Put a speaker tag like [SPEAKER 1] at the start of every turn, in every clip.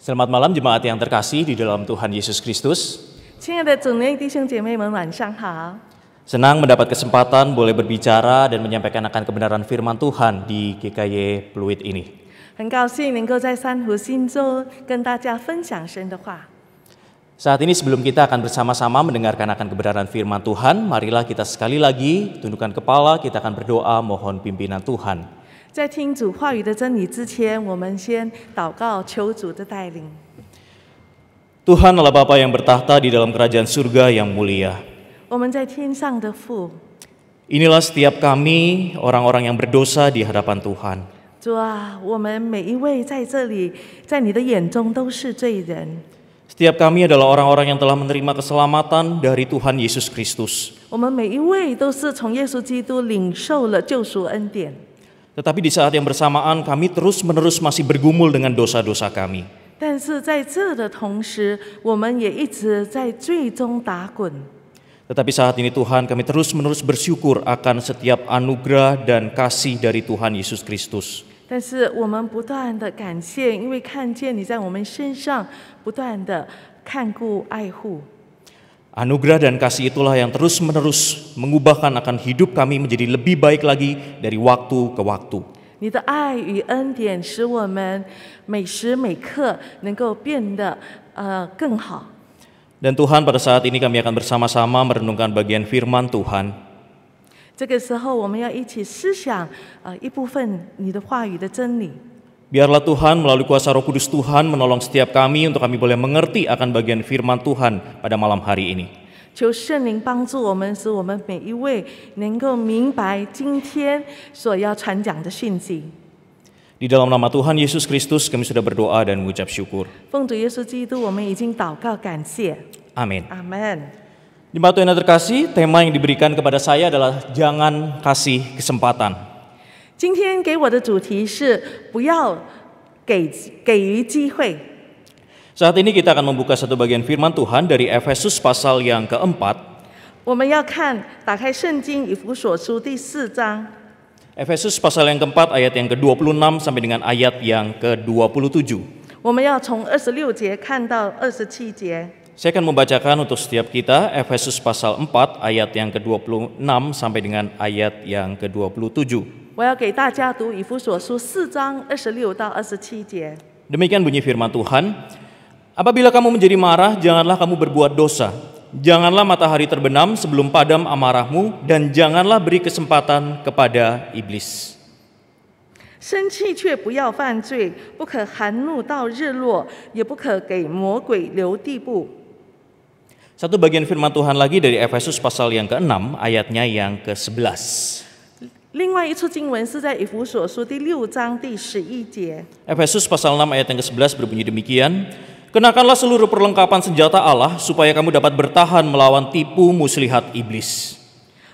[SPEAKER 1] Selamat malam jemaat yang terkasih di dalam Tuhan Yesus Kristus.
[SPEAKER 2] 亲爱的主内弟兄姐妹们，晚上好！
[SPEAKER 1] Senang mendapat kesempatan boleh berbicara dan menyampaikan akan kebenaran firman Tuhan di GKY Pluit ini.
[SPEAKER 2] 很高兴能够在三湖新州跟大家分享神的话。
[SPEAKER 1] Saat ini sebelum kita akan bersama-sama mendengarkan akan kebenaran firman Tuhan, marilah kita sekali lagi tundukkan kepala, kita akan berdoa mohon pimpinan Tuhan.
[SPEAKER 2] 在听主话语的真理之前，我们先祷告，求主的带领。
[SPEAKER 1] Tuhan adalah Bapa yang bertahta di dalam kerajaan surga yang mulia.
[SPEAKER 2] 我们在天上的父，
[SPEAKER 1] Inilah setiap kami, orang-orang yang berdosa di hadapan Tuhan.
[SPEAKER 2] 主啊，我们每一位在这里，在你的眼中都是罪人。
[SPEAKER 1] Setiap kami adalah orang-orang yang telah menerima keselamatan dari Tuhan Yesus Kristus.
[SPEAKER 2] 我们每一位都是从耶稣基督领受了救赎恩典。
[SPEAKER 1] Tetapi di saat yang bersamaan kami terus-menerus masih bergumul dengan dosa-dosa kami.
[SPEAKER 2] 但是在这的同时，我们也一直在罪中打滚。
[SPEAKER 1] Tetapi saat ini Tuhan kami terus-menerus bersyukur akan setiap anugerah dan kasih dari Tuhan Yesus Kristus.
[SPEAKER 2] 但是我们不断的感谢，因为看见你在我们身上不断的看顾爱护。
[SPEAKER 1] Anugerah dan kasih itulah yang terus-menerus mengubahkan akan hidup kami menjadi lebih baik lagi dari waktu ke waktu.
[SPEAKER 2] 你的爱与恩典使我们每时每刻能够变得更好。
[SPEAKER 1] Dan Tuhan pada saat ini kami akan bersama-sama merenungkan bagian firman Tuhan.
[SPEAKER 2] 这个时候，我们要一起思想一部分你的话语的真理。
[SPEAKER 1] Biarlah Tuhan melalui kuasa Roh Kudus Tuhan menolong setiap kami untuk kami boleh mengerti akan bagian firman Tuhan pada malam hari ini.
[SPEAKER 2] 求圣灵帮助我们，使我们每一位能够明白今天所要传讲的讯息。
[SPEAKER 1] Di dalam nama Tuhan Yesus Kristus kami sudah berdoa dan mengucap syukur.
[SPEAKER 2] 奉主耶稣基督，我们已经祷告感谢。
[SPEAKER 1] Amin.
[SPEAKER 2] 阿门。
[SPEAKER 1] Jemaat Tuhan yang terkasih, tema yang diberikan kepada saya adalah jangan kasih kesempatan.
[SPEAKER 2] 今天给我的主题是不要给予机会。
[SPEAKER 1] Saat ini kita akan membuka satu bagian firman Tuhan dari Efesus pasal yang keempat.
[SPEAKER 2] 我们要打开圣经以弗所书第4章。
[SPEAKER 1] Efesus pasal yang keempat ayat yang ke-26 sampai dengan ayat yang ke-27.
[SPEAKER 2] 我们要从26节看到27节。
[SPEAKER 1] Saya akan membacakan untuk setiap kita Efesus pasal 4 ayat yang ke-26 sampai dengan ayat yang ke-27.
[SPEAKER 2] 我要给大家读以弗所书4章26到27节。
[SPEAKER 1] Demikian bunyi firman Tuhan. Apabila kamu menjadi marah, janganlah kamu berbuat dosa. Janganlah matahari terbenam sebelum padam amarahmu, dan janganlah beri kesempatan kepada iblis.
[SPEAKER 2] 生气却不要犯罪，不可含怒到日落，也不可给魔鬼留地步。
[SPEAKER 1] Satu bagian firman Tuhan lagi dari Efesus pasal yang ke-6 ayatnya yang ke-11.
[SPEAKER 2] 另外一处经文是在以弗所书第6章第11节。
[SPEAKER 1] Efesus pasal 6 ayat yang ke-11 berbunyi demikian. Kenakanlah seluruh perlengkapan senjata Allah supaya kamu dapat bertahan melawan tipu muslihat iblis.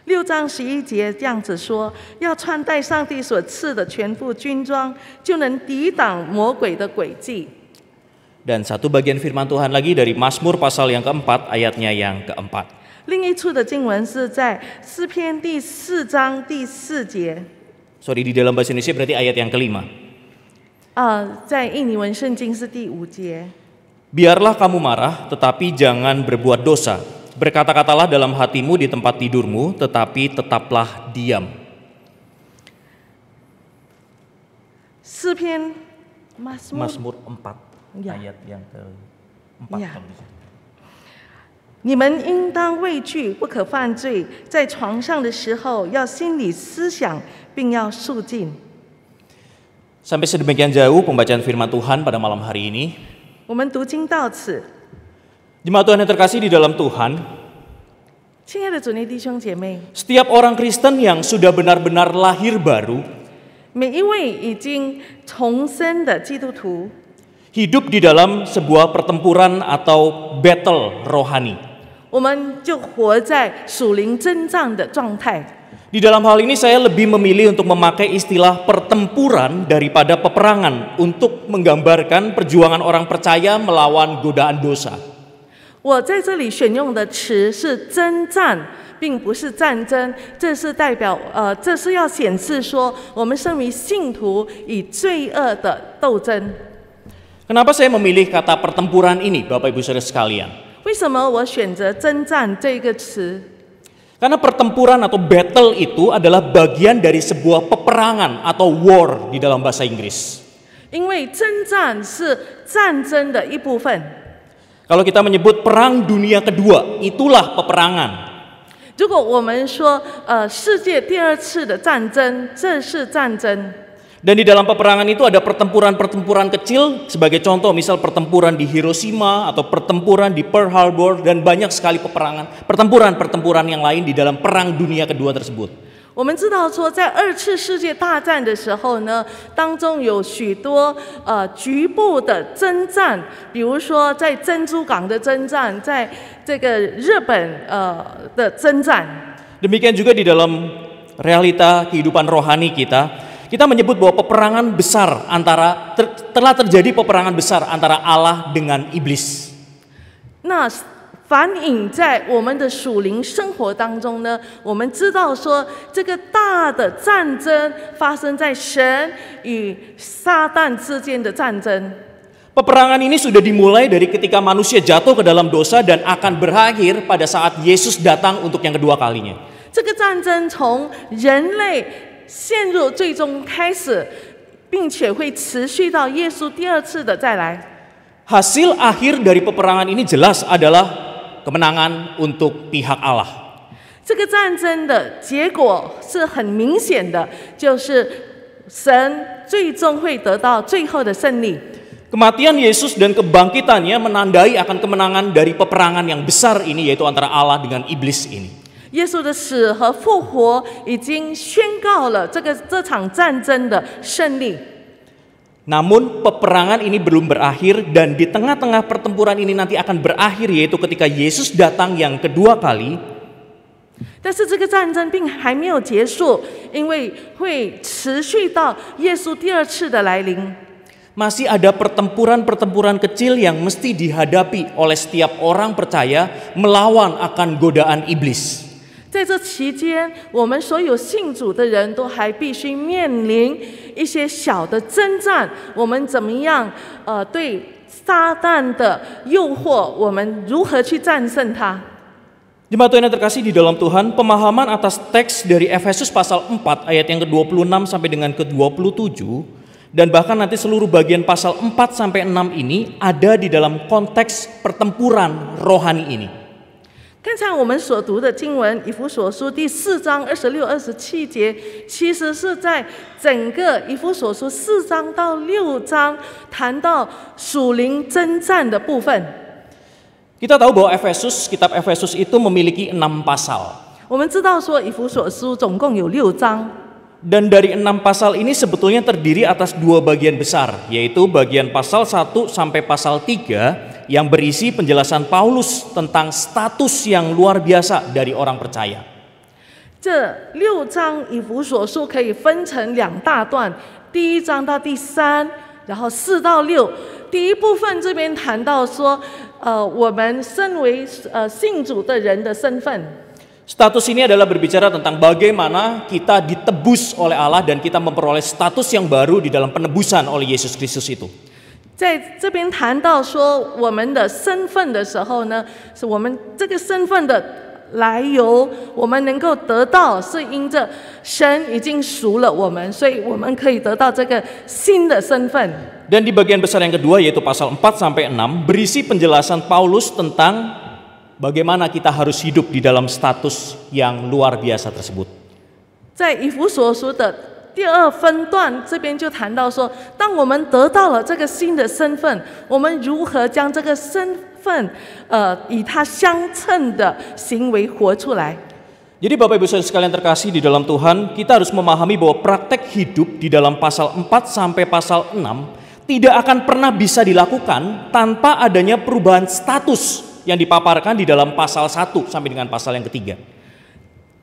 [SPEAKER 2] 6章11节这样子说：要穿戴上帝所赐的全副军装，就能抵挡魔鬼的诡计。
[SPEAKER 1] Dan satu bagian firman Tuhan lagi dari Mazmur pasal yang keempat ayatnya yang keempat.
[SPEAKER 2] 另一处的经文是在诗篇第4章第4节。
[SPEAKER 1] Sorry, di dalam bahasa Indonesia berarti ayat yang kelima.
[SPEAKER 2] 在印尼文圣经是第5节。
[SPEAKER 1] Biarlah kamu marah, tetapi jangan berbuat dosa. Berkata-katalah dalam hatimu di tempat tidurmu, tetapi tetaplah diam.
[SPEAKER 2] 诗篇
[SPEAKER 1] Mazmur 4
[SPEAKER 2] Ya.
[SPEAKER 1] ayat yang ke-4.
[SPEAKER 2] Ya. 你们应当畏惧，不可犯罪。在床上的时候，要心里思想，并要肃静。
[SPEAKER 1] Sampai sedemikian jauh pembacaan firman Tuhan pada malam hari ini.
[SPEAKER 2] 我们读经到此。
[SPEAKER 1] Jemaat Tuhan yang terkasih di dalam Tuhan,
[SPEAKER 2] 亲爱的主内弟兄姐妹，
[SPEAKER 1] setiap orang Kristen yang sudah benar-benar lahir baru,
[SPEAKER 2] 每一位已经重生的基督徒，
[SPEAKER 1] hidup di dalam sebuah pertempuran atau battle rohani.
[SPEAKER 2] 我们就活在属灵征战的状态。
[SPEAKER 1] Di dalam hal ini saya lebih memilih untuk memakai istilah pertempuran daripada peperangan untuk menggambarkan perjuangan orang percaya melawan godaan dosa.
[SPEAKER 2] 我在这里选用的词是征战，并不是战争。这是代表这是要显示说，我们身为信徒与罪恶的斗争。
[SPEAKER 1] Kenapa saya memilih kata pertempuran ini, Bapak Ibu Saudara sekalian?
[SPEAKER 2] 为什么我选择征战这个词？
[SPEAKER 1] Karena pertempuran atau battle itu adalah bagian dari sebuah peperangan atau war di dalam bahasa Inggris.
[SPEAKER 2] 因为征战是战争的一部分。
[SPEAKER 1] Kalau kita menyebut perang dunia kedua, itulah peperangan.
[SPEAKER 2] 如果我们说世界第二次的战争，这是战争。
[SPEAKER 1] Dan di dalam peperangan itu ada pertempuran-pertempuran kecil, sebagai contoh misal pertempuran di Hiroshima atau pertempuran di Pearl Harbor, dan banyak sekali pertempuran-pertempuran yang lain di dalam perang dunia kedua tersebut.
[SPEAKER 2] 我们知道说，在二次世界大战的时候呢，当中有许多局部的征战，比如说在珍珠港的征战，在这个日本的征战。
[SPEAKER 1] Demikian juga di dalam realita kehidupan rohani kita, kita menyebut bahwa peperangan besar telah terjadi peperangan besar antara Allah dengan iblis.
[SPEAKER 2] 那反映在我们的属灵生活当中呢，我们知道说，这个大的战争发生在神与撒旦之间的战争。
[SPEAKER 1] Peperangan ini sudah dimulai dari ketika manusia jatuh ke dalam dosa dan akan berakhir pada saat Yesus datang untuk yang kedua kalinya.
[SPEAKER 2] 这个战争从人类陷入最终开始，并且会持续到耶稣第二次的再来。
[SPEAKER 1] Hasil akhir dari peperangan ini jelas adalah kemenangan untuk pihak Allah.
[SPEAKER 2] 这个战争的结果是很明显的，就是神最终会得到最后的胜利。
[SPEAKER 1] Kematian Yesus dan kebangkitannya menandai akan kemenangan dari peperangan yang besar ini, yaitu antara Allah dengan iblis ini.
[SPEAKER 2] 耶稣的死和复活已经宣告了这场战争的胜利。
[SPEAKER 1] Namun peperangan ini belum berakhir, dan di tengah-tengah pertempuran ini nanti akan berakhir, yaitu ketika Yesus datang yang kedua kali.
[SPEAKER 2] 但是这个战争并还没有结束，因为会持续到耶稣第二次的来临。
[SPEAKER 1] Masih ada pertempuran-pertempuran kecil yang mesti dihadapi oleh setiap orang percaya melawan akan godaan iblis.
[SPEAKER 2] 在这期间，我们所有信主的人都还必须面临一些小的征战。我们怎么样对撒旦的诱惑，我们如何去战胜它？
[SPEAKER 1] Jemaat Tuhan yang terkasih di dalam Tuhan, pemahaman atas teks dari Efesus pasal 4 ayat yang ke-26 sampai dengan ke-27, dan bahkan nanti seluruh bagian pasal 4 sampai 6 ini ada di dalam konteks pertempuran rohani ini.
[SPEAKER 2] 刚才我们所读的经文，以弗所书第4章26、27节，其实是在整个以弗所书4章到6章谈到属灵征战的部分。
[SPEAKER 1] Kita tahu bahwa kitab Efesus itu memiliki 6 pasal.
[SPEAKER 2] 我们知道说，以弗所书总共有6章。
[SPEAKER 1] Dan dari 6 pasal ini sebetulnya terdiri atas 2 bagian besar, yaitu bagian pasal 1 sampai pasal 3 yang berisi penjelasan Paulus tentang status yang luar biasa dari orang percaya.
[SPEAKER 2] 这6章以弗所书可以分成2大段，第1章到第3，然后4到6。第一部分这边谈到说，我们身为信主的人的身份。
[SPEAKER 1] Status ini adalah berbicara tentang bagaimana kita ditebus oleh Allah dan kita memperoleh status yang baru di dalam penebusan oleh Yesus Kristus itu.
[SPEAKER 2] 在这边谈到说我们的身份的时候呢，是我们这个身份的来由，我们能够得到，是因着神已经赎了我们，所以我们可以得到这个新的身份。
[SPEAKER 1] Dan di bagian besar yang kedua, yaitu pasal 4 sampai 6, berisi penjelasan Paulus tentang bagaimana kita harus hidup di dalam status yang luar biasa tersebut.
[SPEAKER 2] 在以弗所书的第2分段这边就谈到说，当我们得到了这个新的身份，我们如何将这个身份与它相称的行为活出来。
[SPEAKER 1] Jadi Bapak Ibu Saudara sekalian terkasih di dalam Tuhan, kita harus memahami bahwa praktek hidup di dalam pasal 4 sampai pasal 6 tidak akan pernah bisa dilakukan tanpa adanya perubahan status yang dipaparkan di dalam pasal 1 sampai dengan pasal yang ketiga.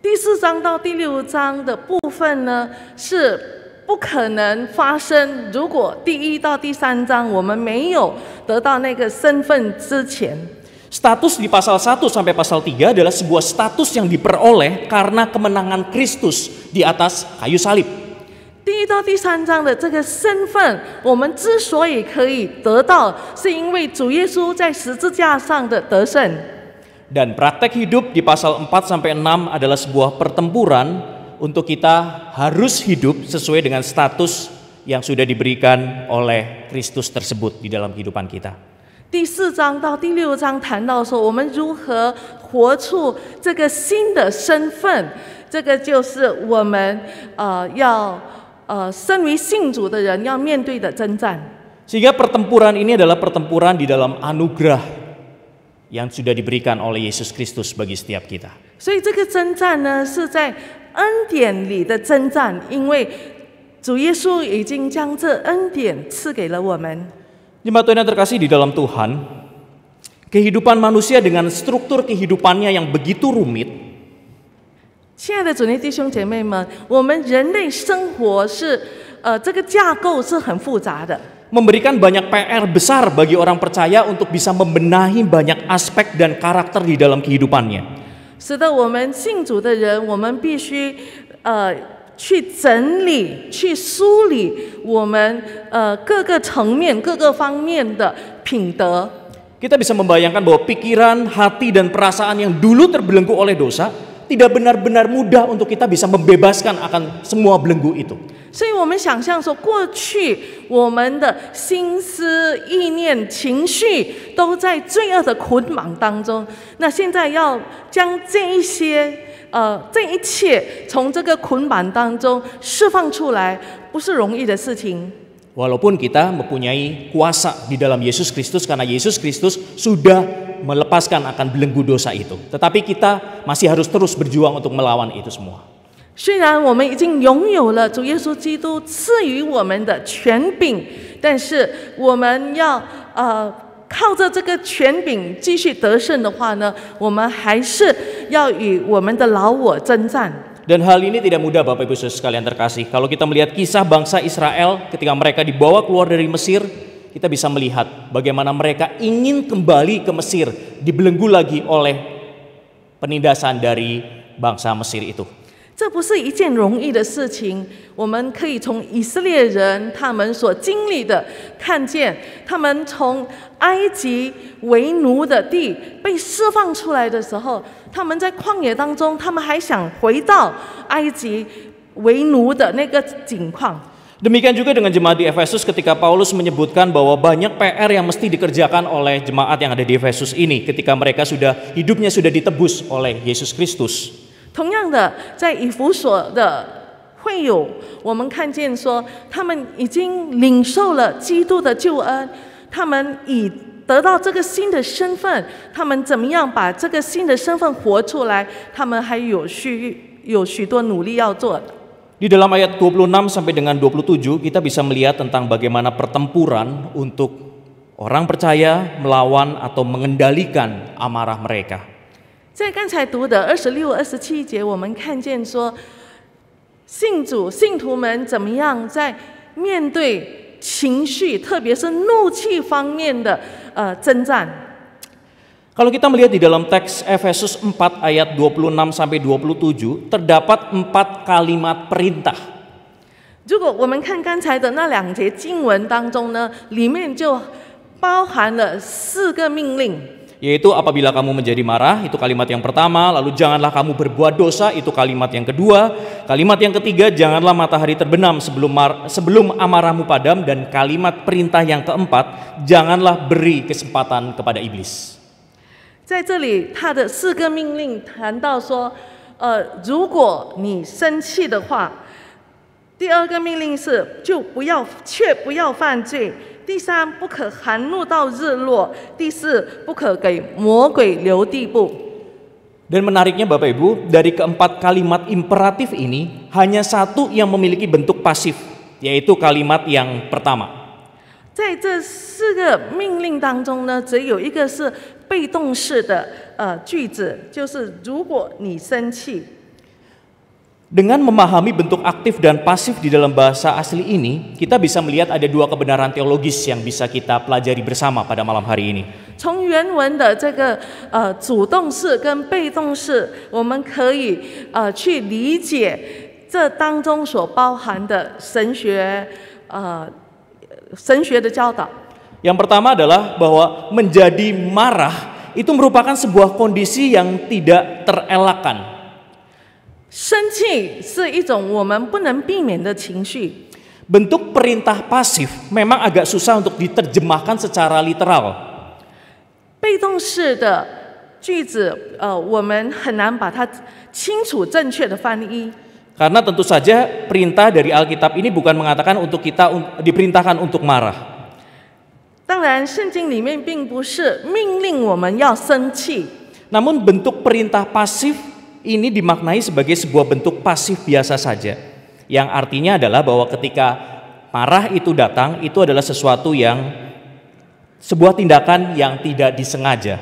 [SPEAKER 2] 第4章到第6章的部分呢，是不可能发生，如果第1到第3章我们没有得到那个身份之前。
[SPEAKER 1] Status di pasal 1 sampai pasal 3 adalah sebuah status yang diperoleh karena kemenangan Kristus di atas kayu salib.
[SPEAKER 2] 第1到第3章的这个身份，我们之所以可以得到，是因为主耶稣在十字架上的得胜。
[SPEAKER 1] Dan praktek hidup di pasal 4-6 adalah sebuah pertempuran untuk kita harus hidup sesuai dengan status yang sudah diberikan oleh Kristus tersebut di dalam kehidupan kita.
[SPEAKER 2] 第4章到第6章谈到说，我们如何活出这个新的身份，这个就是我们身为信主的人要面对的征战。
[SPEAKER 1] Sehingga pertempuran ini adalah pertempuran di dalam anugerah yang sudah diberikan oleh Yesus Kristus bagi setiap kita.
[SPEAKER 2] 所以这个征战呢，是在恩典里的征战，因为主耶稣已经将这恩典赐给了我们。
[SPEAKER 1] Jemaat Tuhan yang terkasih di dalam Tuhan, kehidupan manusia dengan struktur kehidupannya yang begitu rumit,
[SPEAKER 2] 亲爱的主内弟兄姐妹们，我们人类生活是这个架构是很复杂的，
[SPEAKER 1] memberikan banyak PR besar bagi orang percaya untuk bisa membenahi banyak aspek dan karakter di dalam kehidupannya.
[SPEAKER 2] 使得我们信主的人，我们必须去整理、去梳理我们各个层面、各个方面的品德。
[SPEAKER 1] Kita bisa membayangkan bahwa pikiran, hati, dan perasaan yang dulu terbelenggu oleh dosa tidak benar-benar mudah untuk kita bisa membebaskan akan semua belenggu itu.
[SPEAKER 2] 所以我们想象说，过去我们的心思、意念、情绪都在罪恶的捆绑当中。那现在要将这一切从这个捆绑当中释放出来，不是容易的事情。
[SPEAKER 1] Walaupun kita mempunyai kuasa di dalam Yesus Kristus karena Yesus Kristus sudah melepaskan akan belenggu dosa itu, tetapi kita masih harus terus berjuang untuk melawan itu semua.
[SPEAKER 2] 虽然我们已经拥有了主耶稣基督赐予我们的权柄，但是我们要靠着这个权柄继续得胜的话呢，我们还是要与我们的老我征战。
[SPEAKER 1] Dan hal ini tidak mudah Bapak Ibu Saudara sekalian terkasih. Kalau kita melihat kisah bangsa Israel ketika mereka dibawa keluar dari Mesir, kita bisa melihat bagaimana mereka ingin kembali ke Mesir, dibelenggu lagi oleh penindasan dari bangsa Mesir itu.
[SPEAKER 2] 这不是一件容易的事情。我们可以从以色列人他们所经历的看见，他们从埃及为奴的地被释放出来的时候，他们在旷野当中，他们还想回到埃及为奴的那个景况。
[SPEAKER 1] Demikian juga dengan jemaat di Efesus ketika Paulus menyebutkan bahwa banyak PR yang mesti dikerjakan oleh jemaat yang ada di Efesus ini ketika mereka hidupnya sudah ditebus oleh Yesus Kristus.
[SPEAKER 2] 同样的，在以弗所的会友，我们看见说，他们已经领受了基督的救恩，他们已得到这个新的身份，他们怎么样把这个新的身份活出来？他们还有许多努力要做的。
[SPEAKER 1] Di dalam ayat 26 sampai dengan 27 kita bisa melihat tentang bagaimana pertempuran untuk orang percaya melawan atau mengendalikan amarah mereka.
[SPEAKER 2] 在刚才读的26、27节，我们看见说，信徒们怎么样在面对情绪，特别是怒气方面的征战。
[SPEAKER 1] Kalau kita melihat di dalam teks Efesus 4 ayat 26 sampai 27 terdapat 4 kalimat perintah.
[SPEAKER 2] 如果我们看刚才的那2节经文当中呢，里面就包含了4个命令。
[SPEAKER 1] Yaitu apabila kamu menjadi marah, itu kalimat yang pertama. Lalu janganlah kamu berbuat dosa, itu kalimat yang kedua. Kalimat yang ketiga, janganlah matahari terbenam sebelum amarahmu padam. Dan kalimat perintah yang keempat, janganlah beri kesempatan kepada iblis.
[SPEAKER 2] 在这里，他的4个命令谈到说，如果你生气的话，第2个命令是却不要犯罪。 第3，不可含怒到日落；第4，不可给魔鬼留地步。
[SPEAKER 1] Dan menariknya Bapak Ibu, dari keempat kalimat imperatif ini, hanya satu yang memiliki bentuk pasif, yaitu kalimat yang pertama.
[SPEAKER 2] 在这4个命令当中呢，只有一个是被动式的句子，就是如果你生气。
[SPEAKER 1] Dengan memahami bentuk aktif dan pasif di dalam bahasa asli ini, kita bisa melihat ada 2 kebenaran teologis yang bisa kita pelajari bersama pada malam hari ini.
[SPEAKER 2] 从原文的这个主动式跟被动式，我们可以去理解这当中所包含的神学的教导。
[SPEAKER 1] Yang pertama adalah bahwa menjadi marah itu merupakan sebuah kondisi yang tidak terelakkan.
[SPEAKER 2] 生气是一种我们不能避免的情绪。
[SPEAKER 1] Bentuk perintah pasif memang agak susah untuk diterjemahkan secara literal.
[SPEAKER 2] 被动式的句子，我们很难把它清楚正确的翻译。
[SPEAKER 1] Karena tentu saja perintah dari Alkitab ini bukan mengatakan untuk kita diperintahkan untuk marah.
[SPEAKER 2] 当然，圣经里面并不是命令我们要生气，
[SPEAKER 1] Namun bentuk perintah pasif ini dimaknai sebagai sebuah bentuk pasif biasa saja. Yang artinya adalah bahwa ketika marah itu datang, itu adalah sesuatu yang sebuah tindakan yang tidak disengaja.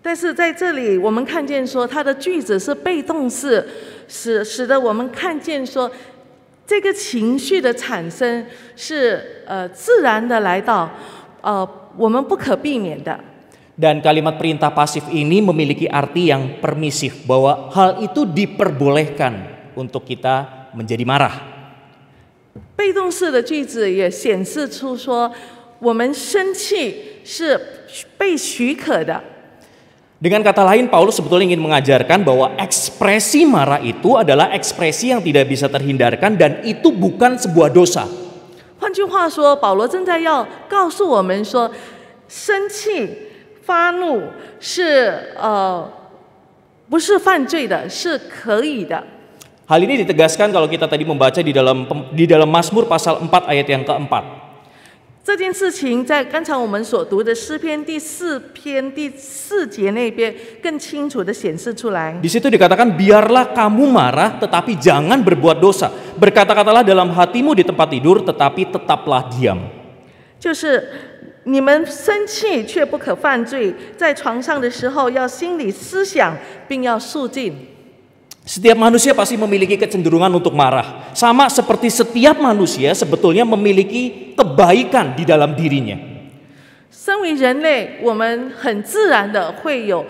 [SPEAKER 2] 但是在这里，我们看见说，它的句子是被动式，使得我们看见说，这个情绪的产生是自然的来到，我们不可避免的。
[SPEAKER 1] Dan kalimat perintah pasif ini memiliki arti yang permisif, bahwa hal itu diperbolehkan untuk kita menjadi marah.
[SPEAKER 2] 被动式的句子也显示出说，我们生气是被许可的。
[SPEAKER 1] Dengan kata lain, Paulus sebetulnya ingin mengajarkan bahwa ekspresi marah itu adalah ekspresi yang tidak bisa terhindarkan dan itu bukan sebuah dosa.
[SPEAKER 2] 换句话说，保罗正在要告诉我们说，生气、发怒是不是犯罪的，是可以的。
[SPEAKER 1] Hal ini ditegaskan kalau kita tadi membaca di dalam Mazmur pasal 4 ayat yang keempat.
[SPEAKER 2] 这件事情在刚才我们所读的诗篇第4篇第4节那边更清楚地显示出来。
[SPEAKER 1] Di situ dikatakan, biarlah kamu marah tetapi jangan berbuat dosa. Berkata-katalah dalam hatimu di tempat tidur tetapi tetaplah diam.
[SPEAKER 2] 就是你们生气却不可犯罪，在床上的时候要心里思想，并要肃静。
[SPEAKER 1] Setiap manusia pasti memiliki kecenderungan untuk marah. Sama seperti setiap manusia sebetulnya memiliki kebaikan di dalam dirinya.
[SPEAKER 2] 身为人类，我们很自然的会有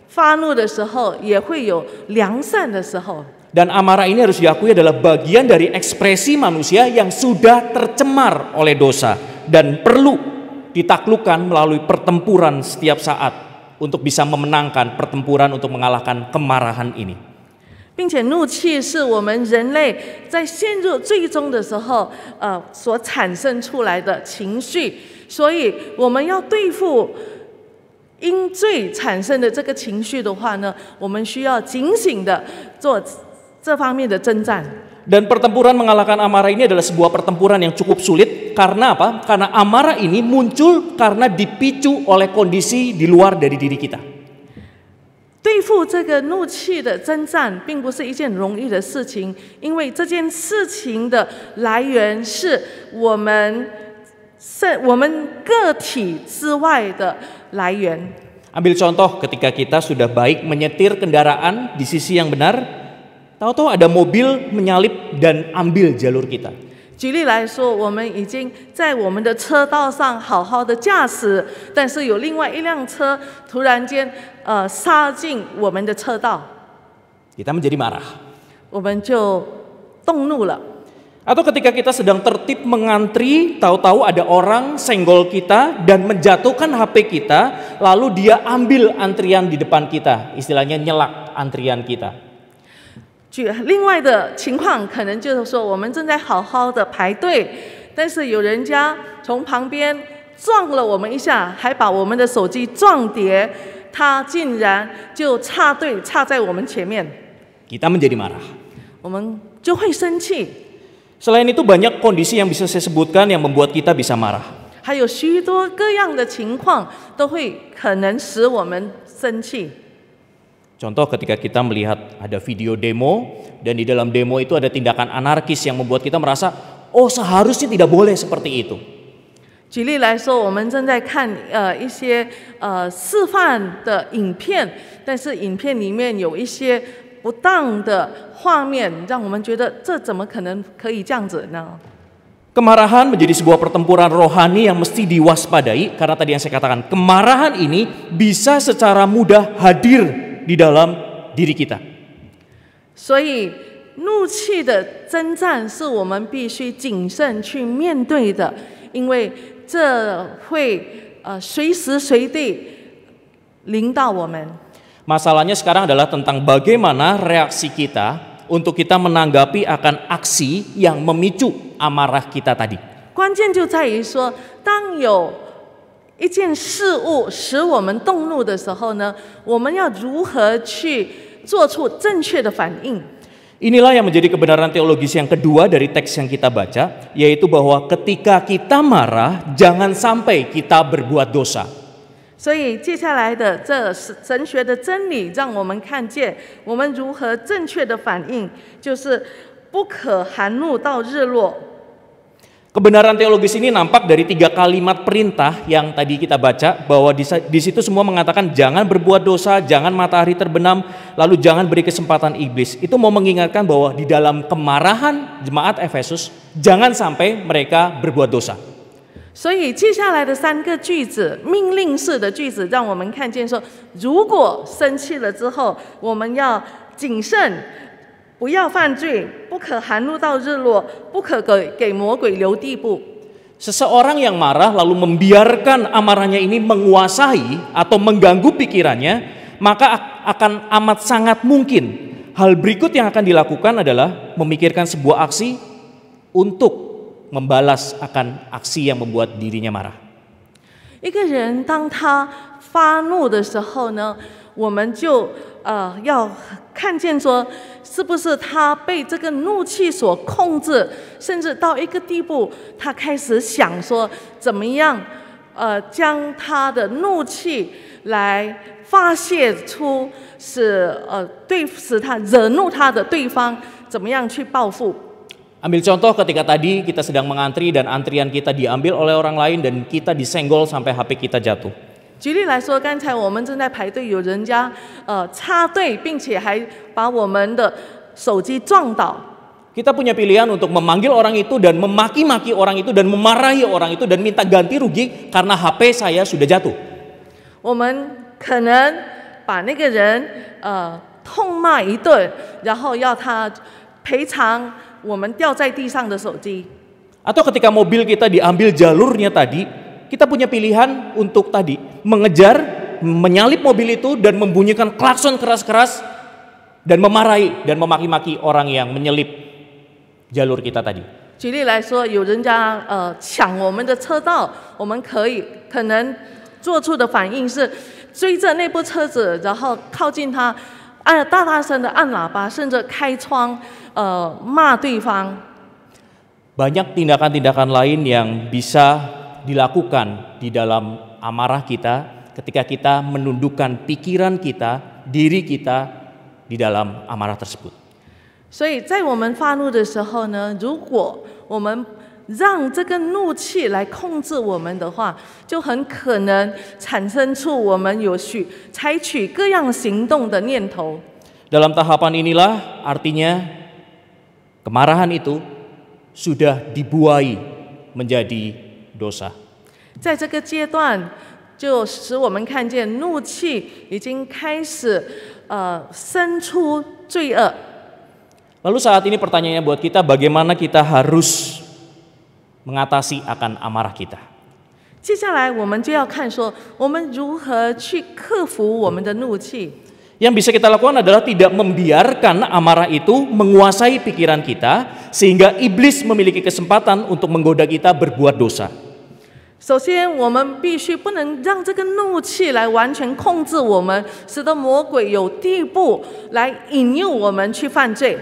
[SPEAKER 2] 发怒的时候，也会有良善的时候。
[SPEAKER 1] Dan amarah ini harus diakui adalah bagian dari ekspresi manusia yang sudah tercemar oleh dosa dan perlu ditaklukkan melalui pertempuran setiap saat untuk bisa memenangkan pertempuran untuk mengalahkan kemarahan ini.
[SPEAKER 2] 并且怒气是我们人类在陷入最终的时候，所产生出来的情绪，所以我们要对付因罪产生的这个情绪的话呢，我们需要警醒的做这方面的征战。
[SPEAKER 1] Dan pertempuran mengalahkan amarah ini adalah sebuah pertempuran yang cukup sulit. Karena apa? Karena amarah ini muncul karena dipicu oleh kondisi di luar dari diri kita.
[SPEAKER 2] 对付这个怒气的征战，并不是一件容易的事情，因为这件事情的来源是我们个体之外的来源。
[SPEAKER 1] Ambil contoh ketika kita sudah baik menyetir kendaraan di sisi yang benar, tahu-tahu ada mobil menyalip dan ambil jalur kita.
[SPEAKER 2] 举例来说，我们已经在我们的车道上好好的驾驶，但是有另外一辆车突然间杀进我们的车道，
[SPEAKER 1] Kita menjadi marah.
[SPEAKER 2] 我们就动怒了。
[SPEAKER 1] Atau ketika kita sedang tertib mengantri, tahu-tahu ada orang senggol kita dan menjatuhkan HP kita, lalu dia ambil antrian di depan kita, istilahnya nyelak antrian kita.
[SPEAKER 2] 另外的情况可能就是说，我们正在好好的排队，但是有人家从旁边撞了我们一下，还把我们的手机撞跌，他竟然就插队插在我们前面，
[SPEAKER 1] Kita menjadi marah.
[SPEAKER 2] 我们就会生气。
[SPEAKER 1] Selain itu banyak kondisi yang bisa saya sebutkan yang membuat kita bisa marah.
[SPEAKER 2] 还有许多各样的情况都会可能使我们生气。
[SPEAKER 1] Contoh ketika kita melihat ada video demo dan di dalam demo itu ada tindakan anarkis yang membuat kita merasa, oh seharusnya tidak boleh seperti itu.
[SPEAKER 2] 举例来说，我们正在看一些示范的影片，但是影片里面有一些不当的画面，让我们觉得这怎么可能可以这样子呢？
[SPEAKER 1] Kemarahan menjadi sebuah pertempuran rohani yang mesti diwaspadai karena tadi yang saya katakan, kemarahan ini bisa secara mudah hadir di dalam diri kita.
[SPEAKER 2] 所以怒气的征战是我们必须谨慎去面对的，因为这会随时随地临到我们。
[SPEAKER 1] Masalahnya sekarang adalah tentang bagaimana reaksi kita untuk kita menanggapi akan aksi yang memicu amarah kita tadi.
[SPEAKER 2] 关键就在于说，当有一件事物使我们动怒的时候呢，我们要如何去做出正确的反应？
[SPEAKER 1] Inilah yang menjadi kebenaran teologis yang kedua dari teks yang kita baca, yaitu bahwa ketika kita marah, jangan sampai kita berbuat dosa.
[SPEAKER 2] 所以接下来的这神学的真理，让我们看见我们如何正确的反应，就是不可含怒到日落。
[SPEAKER 1] Kebenaran teologis ini nampak dari 3 kalimat perintah yang tadi kita baca, bahwa di situ semua mengatakan jangan berbuat dosa, jangan matahari terbenam, lalu jangan beri kesempatan iblis. Itu mau mengingatkan bahwa di dalam kemarahan jemaat Efesus, jangan sampai mereka berbuat dosa.
[SPEAKER 2] 所以接下来的3个句子，命令式的句子，让我们看见说，如果生气了之后，我们要谨慎。 不要犯罪，不可含怒到日落，不可给魔鬼留地步。
[SPEAKER 1] Seseorang yang marah lalu membiarkan amarahnya ini menguasai atau mengganggu pikirannya, maka akan amat sangat mungkin hal berikut yang akan dilakukan adalah memikirkan sebuah aksi untuk membalas akan aksi yang membuat dirinya marah.
[SPEAKER 2] 一个人当他发怒的时候呢，我们就要看见说，是不是他被这个怒气所控制，甚至到一个地步，他开始想说怎么样将他的怒气来发泄出，使他惹怒他的对方怎么样去报复。
[SPEAKER 1] Ambil contoh ketika tadi kita sedang mengantri dan antrian kita diambil oleh orang lain dan kita disenggol sampai HP kita jatuh.
[SPEAKER 2] 举例来说，刚才我们正在排队，有人家插队，并且还把我们的手机撞倒。
[SPEAKER 1] Kita punya pilihan untuk memanggil orang itu dan memaki-maki orang itu dan memarahi orang itu dan minta ganti rugi karena HP saya sudah jatuh.
[SPEAKER 2] 我们可能把那个人痛骂一顿，然后要他赔偿我们掉在地上的手机。
[SPEAKER 1] Atau ketika mobil kita diambil jalurnya tadi, kita punya pilihan untuk tadi mengejar, menyalip mobil itu dan membunyikan klakson keras-keras dan memarahi dan memaki-maki orang yang menyelip jalur kita tadi.
[SPEAKER 2] 举例来说，有人家抢我们的车道，我们可能做出的反应是追着那部车子，然后靠近他，大声的按喇叭，甚至开窗骂对方。
[SPEAKER 1] Banyak tindakan-tindakan lain yang bisa dilakukan di dalam amarah kita ketika kita menundukkan pikiran kita, diri kita di dalam amarah tersebut.
[SPEAKER 2] 所以在我们发怒的时候呢，如果我们让这个怒气来控制我们的话，就很可能产生出我们采取各样行动的念头。
[SPEAKER 1] Dalam tahapan inilah artinya kemarahan itu sudah dibuai menjadi dosa.
[SPEAKER 2] 在这个阶段，就使我们看见怒气已经开始生出罪恶。
[SPEAKER 1] Lalu saat ini pertanyaannya buat kita, bagaimana kita harus mengatasi akan amarah kita?
[SPEAKER 2] 接下来我们就要看说，我们如何去克服我们的怒气。
[SPEAKER 1] Yang bisa kita lakukan adalah tidak membiarkan amarah itu menguasai pikiran kita sehingga iblis memiliki kesempatan untuk menggoda kita berbuat dosa.
[SPEAKER 2] 首先，我们必须不能让这个怒气来完全控制我们，使得魔鬼有地步来引诱我们去犯罪。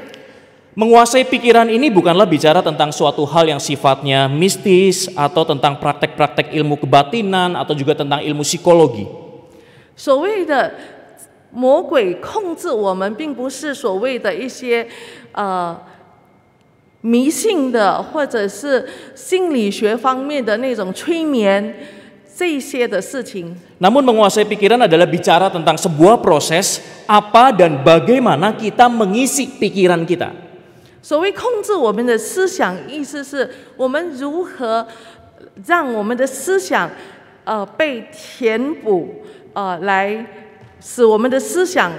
[SPEAKER 1] Menguasai pikiran ini bukanlah bicara tentang suatu hal yang sifatnya mistis atau tentang praktek-praktek ilmu kebatinan atau juga tentang ilmu psikologi.
[SPEAKER 2] 所谓的魔鬼控制我们，并不是所谓的一些迷信的或者是心理学方面的那种催眠这些的事情。
[SPEAKER 1] Namun menguasai pikiran adalah bicara tentang sebuah proses apa dan bagaimana kita mengisi pikiran kita.
[SPEAKER 2] 所谓控制我们的思想，意思是我们如何让我们的思想被填补，来使我们的思想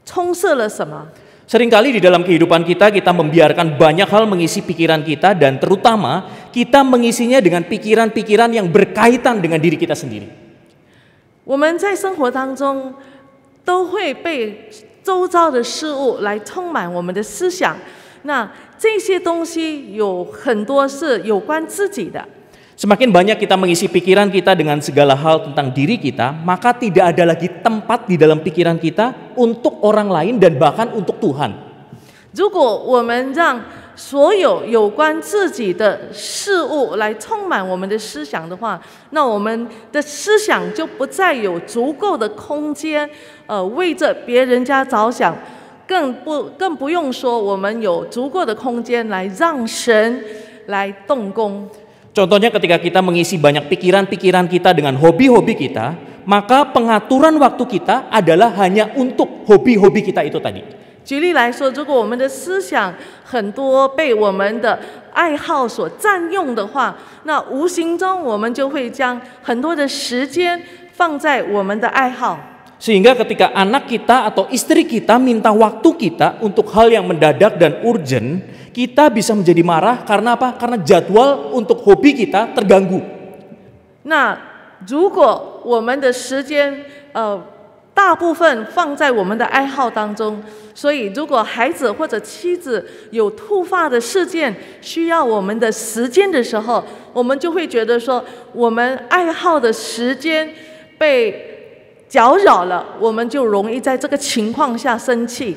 [SPEAKER 2] 充塞了什么。
[SPEAKER 1] Seringkali di dalam kehidupan kita membiarkan banyak hal mengisi pikiran kita dan terutama kita mengisinya dengan pikiran-pikiran yang berkaitan dengan diri kita sendiri.
[SPEAKER 2] 我们在生活当中都会被周遭的事物来充满我们的思想，那这些东西有很多是有关自己的。
[SPEAKER 1] Semakin banyak kita mengisi pikiran kita dengan segala hal tentang diri kita, maka tidak ada lagi tempat di dalam pikiran kita untuk orang lain dan bahkan untuk Tuhan.
[SPEAKER 2] 如果我们让所有有关自己的事物来充满我们的思想的话，那我们的思想就不再有足够的空间，为着别人家着想，更不用说我们有足够的空间来让神来动工。
[SPEAKER 1] Contohnya ketika kita mengisi banyak pikiran-pikiran kita dengan hobi-hobi kita, maka pengaturan waktu kita adalah hanya untuk hobi-hobi kita itu tadi.
[SPEAKER 2] 举例来说，如果我们的思想很多被我们的爱好所占用的话，那无形中我们就会将很多的时间放在我们的爱好。
[SPEAKER 1] Sehingga ketika anak kita atau istri kita minta waktu kita untuk hal yang mendadak dan urgent, kita bisa menjadi marah karena apa? Karena jadwal untuk hobi kita terganggu.
[SPEAKER 2] 那如果我们的时间大部分放在我们的爱好当中，所以如果孩子或者妻子有突发的事件需要我们的时间的时候，我们就会觉得说，我们爱好的时间被 搅扰了，我们就容易在这个情况下生气。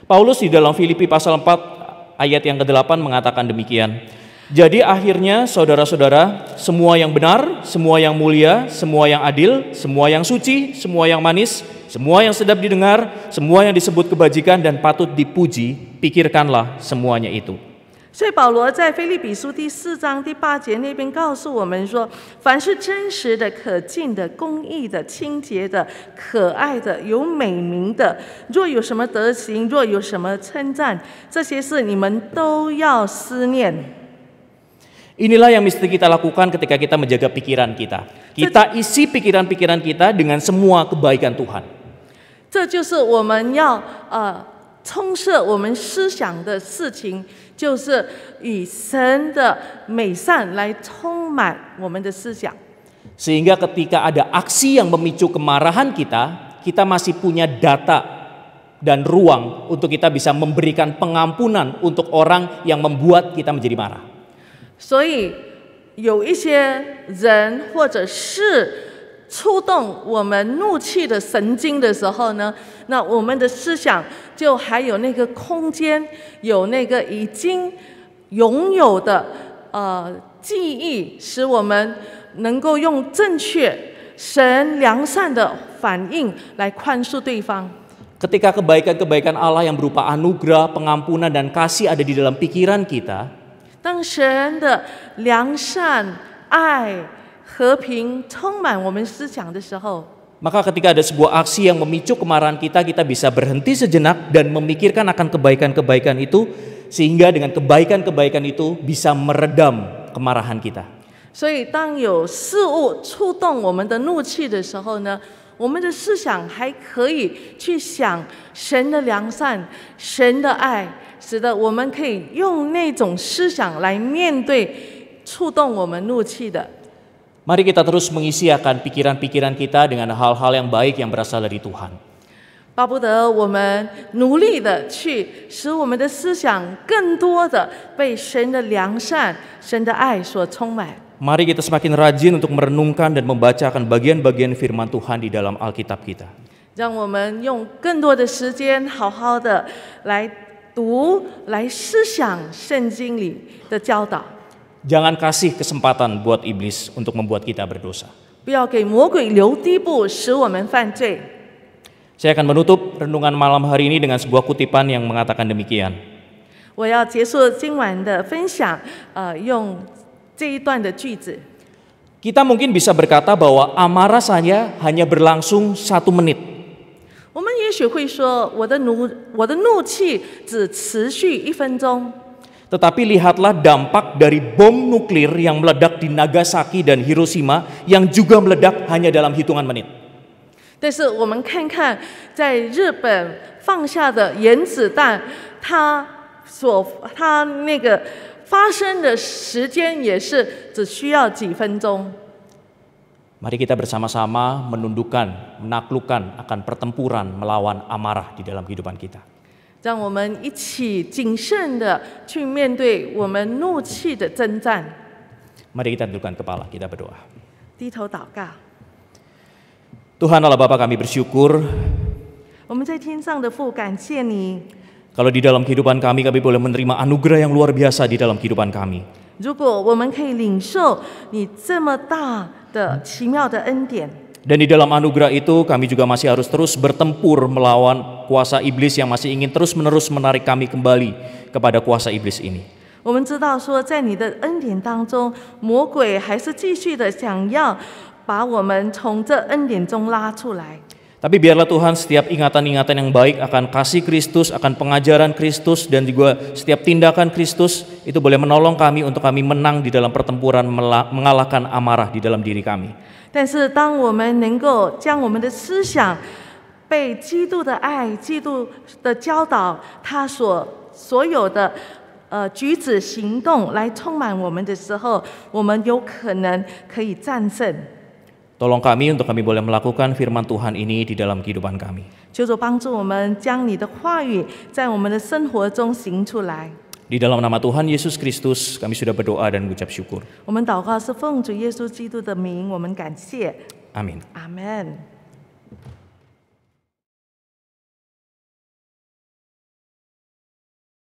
[SPEAKER 1] Paulus di dalam Filipi pasal 4 ayat yang ke-8 mengatakan demikian. Jadi akhirnya saudara-saudara, semua yang benar, semua yang mulia, semua yang adil, semua yang suci, semua yang manis, semua yang sedap didengar, semua yang disebut kebajikan dan patut dipuji, pikirkanlah semuanya itu.
[SPEAKER 2] 所以保罗在腓立比书第4章第8节那边告诉我们说，凡是真实的、可敬的、公义的、清洁的、可爱的、有美名的，若有什么德行，若有什么称赞，这些事你们都要思念。
[SPEAKER 1] Inilah yang mesti kita lakukan ketika kita menjaga pikiran kita. Kita isi pikiran-pikiran kita dengan semua kebaikan Tuhan.
[SPEAKER 2] 这就是我们要充塞我们思想的事情，就是以神的美善来充满我们的思想。
[SPEAKER 1] Sehingga ketika ada aksi yang memicu kemarahan kita, kita masih punya data dan ruang untuk kita bisa memberikan pengampunan untuk orang yang membuat kita menjadi marah.
[SPEAKER 2] 所以有一些人或者是触动我们怒气的神经的时候呢，那我们的思想就还有那个空间，有那个已经拥有的记忆，使我们能够用正确、神良善的反应来宽恕对方。
[SPEAKER 1] Ketika kebaikan-kebaikan Allah yang berupa anugerah, pengampunan, dan kasih ada di dalam pikiran kita,
[SPEAKER 2] 当神的良善、爱、和平充满我们思想的时候，
[SPEAKER 1] maka ketika ada sebuah aksi yang memicu kemarahan kita, kita bisa berhenti sejenak dan memikirkan akan kebaikan-kebaikan itu, sehingga dengan kebaikan-kebaikan itu bisa meredam kemarahan kita.
[SPEAKER 2] 所以当有事物触动我们的怒气的时候呢，我们的思想还可以去想神的良善、神的爱，使得我们可以用那种思想来面对触动我们怒气的。
[SPEAKER 1] Mari kita terus mengisi akan pikiran-pikiran kita dengan hal-hal yang baik yang berasal dari Tuhan.
[SPEAKER 2] 巴不得我们努力的去使我们的思想更多的被神的良善、神的爱所充满。
[SPEAKER 1] Mari kita semakin rajin untuk merenungkan dan membacakan bagian-bagian firman Tuhan di dalam Alkitab kita.
[SPEAKER 2] 让我们用更多的时间，好好的来读、来思想圣经里的教导。
[SPEAKER 1] Jangan kasih kesempatan buat iblis untuk membuat kita berdosa.
[SPEAKER 2] 不要给魔鬼留地步，使我们犯罪。
[SPEAKER 1] Saya akan menutup renungan malam hari ini dengan sebuah kutipan yang mengatakan demikian.
[SPEAKER 2] 我要结束今晚的分享，用这一段的句子。
[SPEAKER 1] Kita mungkin bisa berkata bahwa amarah saya hanya berlangsung 1 menit.
[SPEAKER 2] 我们也许会说，我的怒气只持续1分钟。
[SPEAKER 1] Tetapi lihatlah dampak dari bom nuklir yang meledak di Nagasaki dan Hiroshima yang juga meledak hanya dalam hitungan menit.
[SPEAKER 2] 但是我们看看，在日本放下的原子弹，它那个发生的时间也是只需要几分钟。
[SPEAKER 1] Mari kita bersama-sama menundukkan, menaklukkan akan pertempuran melawan amarah di dalam kehidupan kita.
[SPEAKER 2] 让我们一起谨慎的去面对我们怒气的征战。
[SPEAKER 1] Mari kita tundukkan kepala, kita berdoa.
[SPEAKER 2] 低头祷告。
[SPEAKER 1] Tuhan Allah Bapa, kami bersyukur
[SPEAKER 2] 我们在天上的父，感谢你。
[SPEAKER 1] kalau di dalam kehidupan kami boleh menerima anugerah yang luar biasa di dalam kehidupan kami.
[SPEAKER 2] 如果我们可以领受你这么大的奇妙的恩典，
[SPEAKER 1] Dan di dalam anugerah itu kami juga masih harus terus bertempur melawan kuasa iblis yang masih ingin terus-menerus menarik kami kembali kepada kuasa iblis ini.
[SPEAKER 2] 我们知道说，在你的恩典当中，魔鬼还是继续的想要把我们从这恩典中拉出来。
[SPEAKER 1] Tapi biarlah Tuhan setiap ingatan-ingatan yang baik akan kasih Kristus, akan pengajaran Kristus, dan juga setiap tindakan Kristus itu boleh menolong kami untuk kami menang di dalam pertempuran mengalahkan amarah di dalam diri kami.
[SPEAKER 2] 但是，当我们能够将我们的思想被基督的爱、基督的教导，他所有的举止行动来充满我们的时候，我们有可能可以战胜。
[SPEAKER 1] Tolong kami untuk kami boleh melakukan firman Tuhan ini di dalam kehidupan kami.
[SPEAKER 2] 求主帮助我们将你的话语在我们的生活中行出来。
[SPEAKER 1] Di dalam nama Tuhan Yesus Kristus kami sudah berdoa dan mengucap syukur.
[SPEAKER 2] 我们祷告是奉主耶稣基督的名，我们感谢。
[SPEAKER 1] Amin.
[SPEAKER 2] Amen.